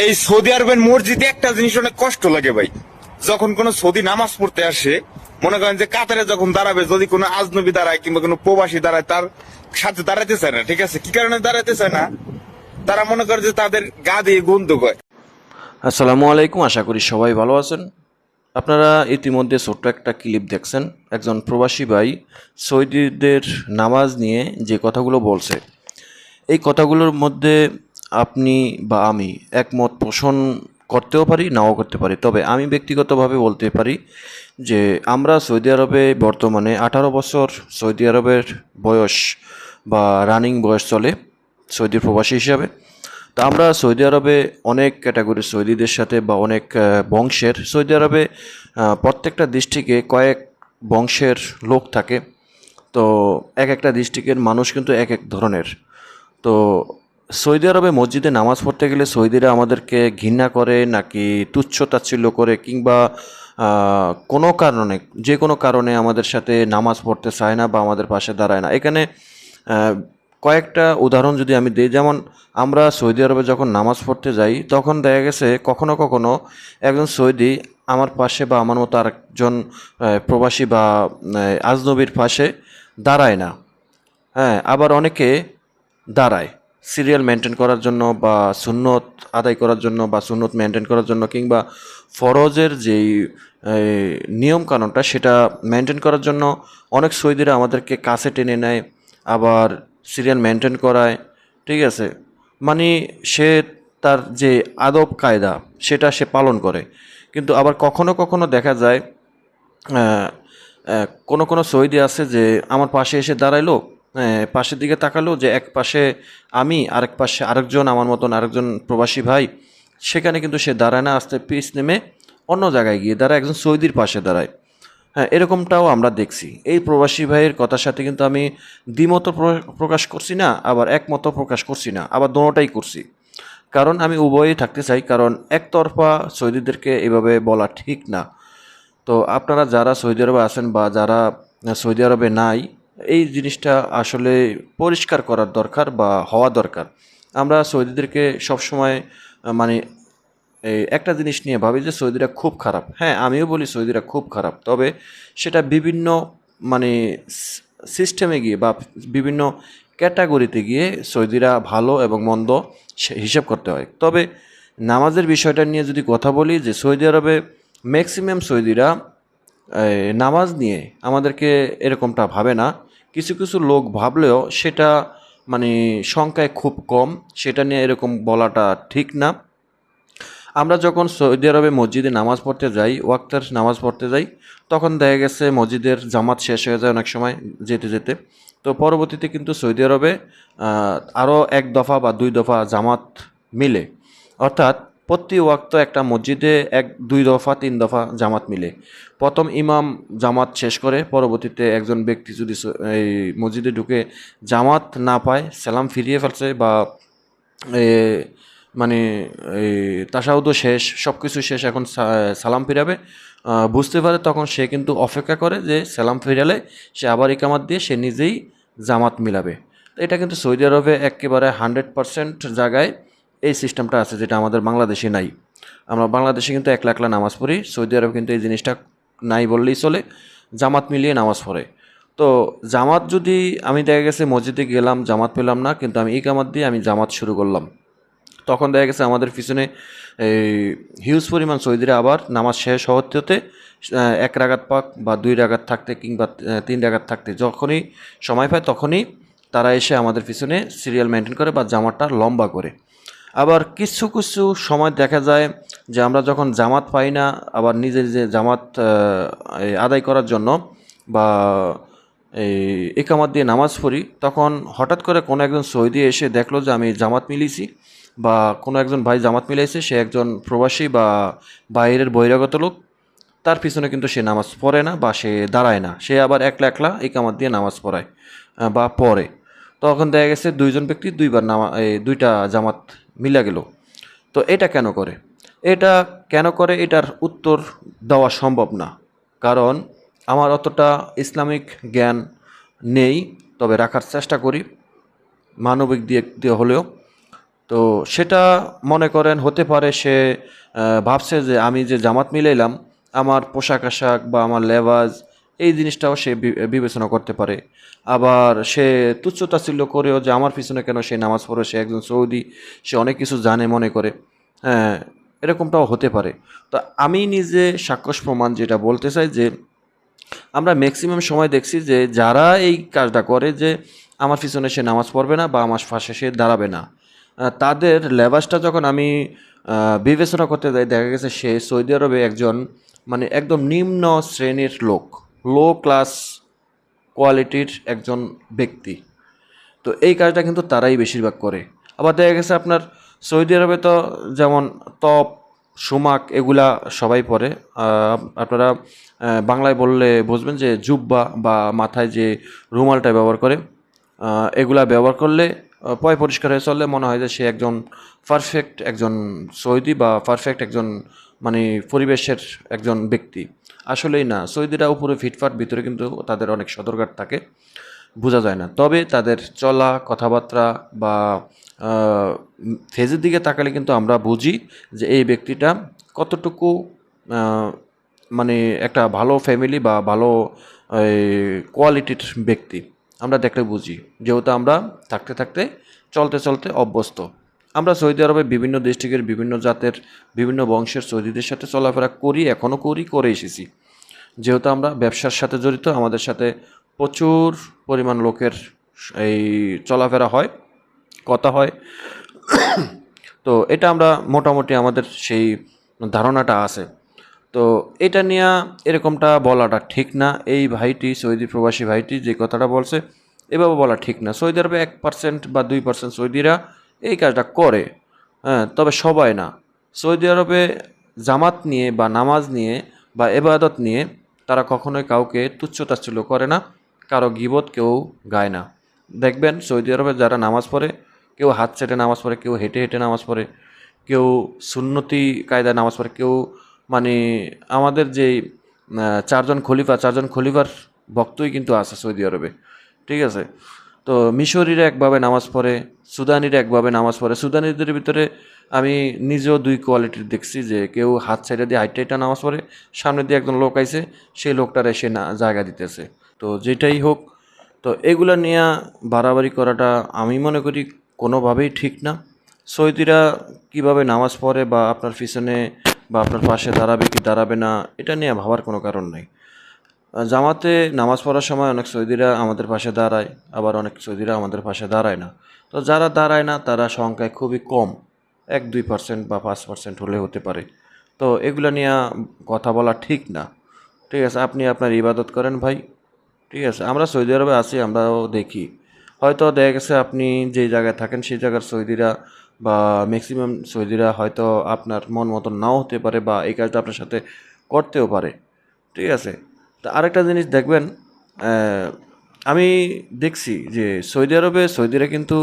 এই সৌদি আরবের মসজিদে একটা জিনিস অনেক কষ্ট লাগে ভাই। যখন কোন সৌদি নামাজ পড়তে আসে, মনে করেন যে কাতারে যখন দাঁড়াবে, যদি কোনো আজনবী দাঁড়ায় কিংবা কোনো প্রবাসী দাঁড়ায়, তার সাথে দাঁড়াতে চায় না। ঠিক আছে, কি কারণে দাঁড়াতে চায় না? তারা মনে করে যে তাদের গা দিয়ে গন্ধ হয়। আসসালামু আলাইকুম, আশা করি সবাই ভালো আছেন। আপনারা ইতিমধ্যে ছোট্ট একটা ক্লিপ দেখছেন, একজন প্রবাসী ভাই সৌদিদের নামাজ নিয়ে যে কথাগুলো বলছে। এই কথাগুলোর মধ্যে আপনি বা আমি একমত পোষণ করতেও পারি, নাও করতে পারি। তবে আমি ব্যক্তিগতভাবে বলতে পারি যে আমরা সৌদি আরবে বর্তমানে 18 বছর সৌদি আরবের বয়স বা রানিং বয়স চলে সৌদি প্রবাসী হিসাবে। তো আমরা সৌদি আরবে অনেক ক্যাটাগরির সৌদিদের সাথে বা অনেক বংশের সৌদি আরবে প্রত্যেকটা ডিস্ট্রিক্টে কয়েক বংশের লোক থাকে। তো এক একটা ডিস্ট্রিক্টের মানুষ কিন্তু এক এক ধরনের। তো সৌদি আরবে মসজিদে নামাজ পড়তে গেলে সৌদিরা আমাদেরকে ঘৃণা করে নাকি তুচ্ছ তাচ্ছিল্য করে, কিংবা কোনো কারণে, যে কোনো কারণে আমাদের সাথে নামাজ পড়তে চায় না বা আমাদের পাশে দাঁড়ায় না। এখানে আহ, কয়েকটা উদাহরণ যদি আমি দিই, যেমন আমরা সৌদি আরবে যখন নামাজ পড়তে যাই তখন দেখা গেছে কখনো কখনো একজন সৌদি আমার পাশে বা আমার মতো আরেকজন প্রবাসী বা আজনবীর পাশে দাঁড়ায় না। হ্যাঁ, আবার অনেকে দাঁড়ায় সিরিয়াল মেনটেন করার জন্য বা সুন্নত আদায় করার জন্য বা সুন্নত মেনটেন করার জন্য, কিংবা ফরজের যেই নিয়ম কানুনটা সেটা মেনটেন করার জন্য অনেক সৌদিরা আমাদেরকে কাছে টেনে নেয়, আবার সিরিয়াল মেনটেন করায়। ঠিক আছে, মানে সে তার যে আদব কায়দা সেটা সে পালন করে। কিন্তু আবার কখনো কখনো দেখা যায় আহ, কোনো কোনো সৌদি আছে যে আমার পাশে এসে দাঁড়াইলো, পাশের দিকে তাকালো যে এক পাশে আমি, আরেক পাশে আরেকজন আমার মতন আরেকজন প্রবাসী ভাই, সেখানে কিন্তু সে দাঁড়ায় না, আস্তে পিছ নেমে অন্য জায়গায় গিয়ে দাঁড়ায়, একজন সৌদির পাশে দাঁড়ায়। হ্যাঁ, এরকমটাও আমরা দেখছি। এই প্রবাসী ভাইয়ের কথার সাথে কিন্তু আমি দ্বিমত প্রকাশ করছি না, আবার একমত প্রকাশ করছি না, আবার দোনোটাই করছি। কারণ আমি উভয়ই থাকতে চাই, কারণ একতরফা সৌদিদেরকে এভাবে বলা ঠিক না। তো আপনারা যারা সৌদি আরবে আছেন বা যারা সৌদি আরবে নাই, এই জিনিসটা আসলে পরিষ্কার করার দরকার বা হওয়া দরকার। আমরা সৌদিদেরকে সবসময় মানে এই একটা জিনিস নিয়ে ভাবি যে সৌদিরা খুব খারাপ। হ্যাঁ, আমিও বলি সৌদিরা খুব খারাপ, তবে সেটা বিভিন্ন মানে সিস্টেমে গিয়ে বা বিভিন্ন ক্যাটাগরিতে গিয়ে সৌদিরা ভালো এবং মন্দ হিসাব করতে হয়। তবে নামাজের বিষয়টা নিয়ে যদি কথা বলি, যে সৌদি আরবে ম্যাক্সিমাম সৌদিরা নামাজ নিয়ে আমাদেরকে এরকমটা ভাবে না। কিছু কিছু লোক ভাবলেও সেটা মানে সংখ্যায় খুব কম, সেটা নিয়ে এরকম বলাটা ঠিক না। আমরা যখন সৌদি আরবে মসজিদে নামাজ পড়তে যাই, ওয়াক্তের নামাজ পড়তে যাই, তখন দেখা গেছে মসজিদের জামাত শেষ হয়ে যায় অনেক সময় যেতে যেতে। তো পরবর্তীতে কিন্তু সৌদি আরবে আরও এক দফা বা দুই দফা জামাত মিলে, অর্থাৎ প্রতি ওয়াক্ত একটা মসজিদে এক দুই দফা তিন দফা জামাত মিলে। প্রথম ইমাম জামাত শেষ করে, পরবর্তীতে একজন ব্যক্তি যদি এই মসজিদে ঢুকে জামাত না পায়, সালাম ফিরিয়ে ফেলছে বা এ মানে এই তাশাহুদও শেষ, সব কিছু শেষ, এখন সালাম ফিরাবে, বুঝতে পারে, তখন সে কিন্তু অপেক্ষা করে যে সালাম ফিরালে সে আবার ইকামাত দিয়ে সে নিজেই জামাত মিলাবে। তো এটা কিন্তু সৌদি আরবে একেবারে 100% জায়গায় এই সিস্টেমটা আছে, যেটা আমাদের বাংলাদেশে নাই। আমরা বাংলাদেশে কিন্তু একলা একলা নামাজ পড়ি, সৌদি আরবে কিন্তু এই জিনিসটা নাই বললেই চলে, জামাত মিলিয়ে নামাজ পড়ে। তো জামাত যদি আমি দেখা গেছে মসজিদে গেলাম, জামাত পেলাম না, কিন্তু আমি ইকামাত দিয়ে আমি জামাত শুরু করলাম, তখন দেখা গেছে আমাদের পিছনে এই হিউজ পরিমাণ সৌদিরা আবার নামাজ শেষ হতে হতে এক রাকাত পাক বা দুই রাকাত থাকতে কিংবা তিন রাকাত থাকতে যখনই সময় পায় তখনই তারা এসে আমাদের পিছনে সিরিয়াল মেনটেন করে বা জামাতটা লম্বা করে। আবার কিছু কিছু সময় দেখা যায় যে আমরা যখন জামাত পাই না, আবার নিজের যে জামাত আদায় করার জন্য বা এই একামাত দিয়ে নামাজ পড়ি, তখন হঠাৎ করে কোনো একজন সৌদি এসে দেখলো যে আমি জামাত মিলিয়েছি, বা কোনো একজন ভাই জামাত মিলাইছে, সে একজন প্রবাসী বা বাইরের বহিরাগত লোক, তার পিছনে কিন্তু সে নামাজ পড়ে না বা সে দাঁড়ায় না, সে আবার একলা একলা একামাত দিয়ে নামাজ পড়ায় বা পড়ে। তখন দেখা গেছে দুইজন ব্যক্তি দুইবার দুইটা জামাত মিলা গেল। তো এটা কেন করে? এটা কেন করে এটার উত্তর দেওয়া সম্ভব না, কারণ আমার অতটা ইসলামিক জ্ঞান নেই, তবে রাখার চেষ্টা করি মানবিক দিক দিয়ে হলেও। তো সেটা মনে করেন হতে পারে সে ভাবছে যে আমি যে জামাত মিলাইলাম আমার পোশাক আশাক বা আমার লেবাস এই জিনিসটাও সে বিবেচনা করতে পারে। আবার সে তুচ্ছ-তাচ্ছিল্য করেও যে আমার পিছনে কেন সে নামাজ পড়ে, সে একজন সৌদি, সে অনেক কিছু জানে মনে করে। হ্যাঁ, এরকমটাও হতে পারে। তো আমি নিজে সাক্ষ্য প্রমাণ যেটা বলতে চাই যে আমরা ম্যাক্সিমাম সময় দেখছি যে যারা এই কাজটা করে যে আমার পিছনে সে নামাজ পড়বে না বা আমার পাশে সে দাঁড়াবে না, তাদের লেবাসটা যখন আমি বিবেচনা করতে যাই দেখা গেছে সে সৌদি আরবে একজন মানে একদম নিম্ন শ্রেণীর লোক, লো ক্লাস কোয়ালিটির একজন ব্যক্তি। তো এই কাজটা কিন্তু তারাই বেশিরভাগ করে। আবার দেখা গেছে আপনার সৌদি আরবে তো যেমন টপ, সুমাক এগুলা সবাই পরে। আপনারা বাংলায় বললে বুঝবেন যে জুব্বা বা মাথায় যে রুমালটা ব্যবহার করে, এগুলা ব্যবহার করলে পয় পরিষ্কার হয়ে চললে মনে হয় যে সে একজন পারফেক্ট একজন সৌদি বা পারফেক্ট একজন মানে পরিবেশের একজন ব্যক্তি। আসলেই না, সৌদিরা উপরে ফিটফাট, ভিতরে কিন্তু তাদের অনেক সদরঘাট থাকে, বোঝা যায় না। তবে তাদের চলা কথাবার্তা বা ফেজের দিকে তাকালে কিন্তু আমরা বুঝি যে এই ব্যক্তিটা কতটুকু আহ, মানে একটা ভালো ফ্যামিলি বা ভালো কোয়ালিটির ব্যক্তি আমরা দেখলে বুঝি, যেহেতু আমরা থাকতে থাকতে চলতে চলতে অভ্যস্ত। আমরা সৌদি আরবে বিভিন্ন ডিস্ট্রিক্টের বিভিন্ন জাতের বিভিন্ন বংশের সৌদিদের সাথে চলাফেরা করি, এখনও করি, করে এসেছি। যেহেতু আমরা ব্যবসার সাথে জড়িত, আমাদের সাথে প্রচুর পরিমাণ লোকের এই চলাফেরা হয়, কথা হয়। তো এটা আমরা মোটামুটি আমাদের সেই ধারণাটা আছে। তো এটা নিয়ে এরকমটা বলাটা ঠিক না। এই ভাইটি, সৌদি প্রবাসী ভাইটি যে কথাটা বলছে এভাবে বলা ঠিক না। সৌদি আরবে 1% বা 2% সৌদিরা এই কাজটা করে, হ্যাঁ, তবে সবাই না। সৌদি আরবে জামাত নিয়ে বা নামাজ নিয়ে বা এবাদত নিয়ে তারা কখনোই কাউকে তুচ্ছ-তাচ্ছিল্য করে না, কারো গীবত কেউ গায় না। দেখবেন সৌদি আরবে যারা নামাজ পড়ে, কেউ হাত ছেটে নামাজ পড়ে, কেউ হেঁটে হেঁটে নামাজ পড়ে, কেউ সুন্নতি কায়দায় নামাজ পড়ে, কেউ মানে আমাদের যেই চারজন খলিফার ভক্তই কিন্তু আছে সৌদি আরবে, ঠিক আছে। তো মিশরীরা একভাবে নামাজ পড়ে, সুদানিরা একভাবে নামাজ পড়ে। সুদানিদের ভিতরে আমি নিজেও দুই কোয়ালিটির দেখছি যে কেউ হাত সাইডে দিয়ে হাইটটা হাইটা নামাজ পড়ে, সামনে দিয়ে একজন লোক আইছে, সেই লোকটার এসে না জায়গা দিতেছে। তো যেটাই হোক, তো এগুলা নিয়ে বাড়াবাড়ি করাটা আমি মনে করি কোনোভাবেই ঠিক না। সৌদিরা কিভাবে নামাজ পড়ে বা আপনার পিছনে বা আপনার পাশে দাঁড়াবে কি দাঁড়াবে না এটা নিয়ে ভাবার কোনো কারণ নেই। জামাতে নামাজ পড়ার সময় অনেক সৌদিরা আমাদের পাশে দাঁড়ায়, আবার অনেক সৌদিরা আমাদের পাশে দাঁড়ায় না। তো যারা দাঁড়ায় না তারা সংখ্যায় খুবই কম, 1-2% বা 5% হলে হতে পারে। তো এগুলো নিয়ে কথা বলা ঠিক না, ঠিক আছে। আপনি আপনার ইবাদত করেন ভাই, ঠিক আছে। আমরা সৌদি আরবে আছি, আমরাও দেখি। হয়তো দেখা গেছে আপনি যে জায়গায় থাকেন সেই জায়গার সৌদিরা বা ম্যাক্সিমাম সৌদিরা হয়তো আপনার মন মতন নাও হতে পারে বা এই কাজটা আপনার সাথে করতেও পারে, ঠিক আছে। তা আরেকটা জিনিস দেখবেন, আহ, আমি দেখছি যে সৌদি আরবে সৌদিরা কিন্তু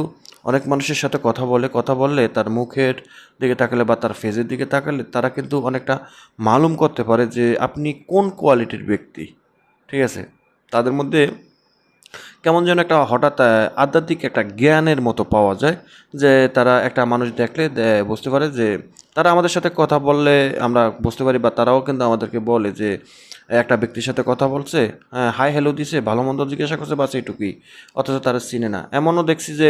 অনেক মানুষের সাথে কথা বলে, কথা বললে তার মুখের দিকে তাকালে বা তার ফেজের দিকে তাকালে তারা কিন্তু অনেকটা মালুম করতে পারে যে আপনি কোন কোয়ালিটির ব্যক্তি, ঠিক আছে। তাদের মধ্যে কেমন যেন একটা হঠাৎ আধ্যাত্মিক একটা জ্ঞানের মতো পাওয়া যায়, যে তারা একটা মানুষ দেখলে বুঝতে পারে যে তারা আমাদের সাথে কথা বললে আমরা বুঝতে পারি, বা তারাও কিন্তু আমাদেরকে বলে যে একটা ব্যক্তির সাথে কথা বলছে, হ্যাঁ, হাই হ্যালো দিছে, ভালো মন্দ জিজ্ঞাসা করছে, বাস এইটুকুই, অথচ তারা চিনে না। এমনও দেখছি যে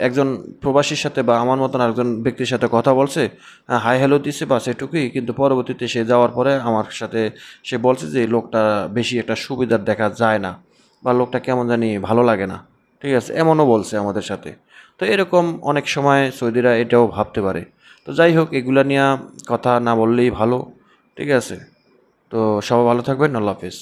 একজন প্রবাসীর সাথে বা আমার মতন আরেকজন ব্যক্তির সাথে কথা বলছে, হ্যাঁ, হাই হ্যালো দিছে, বাস এটুকুই, কিন্তু পরবর্তীতে সে যাওয়ার পরে আমার সাথে সে বলছে যে এই লোকটা বেশি একটা সুবিধার দেখা যায় না বা লোকটা কেমন জানি ভালো লাগে না, ঠিক আছে, এমনও বলছে আমাদের সাথে। তো এরকম অনেক সময় সৌদিরা এটাও ভাবতে পারে। তো যাই হোক, এগুলা নিয়ে কথা না বললেই ভালো, ঠিক আছে। তো সবাই ভালো থাকবেন, আল্লাহ হাফেজ।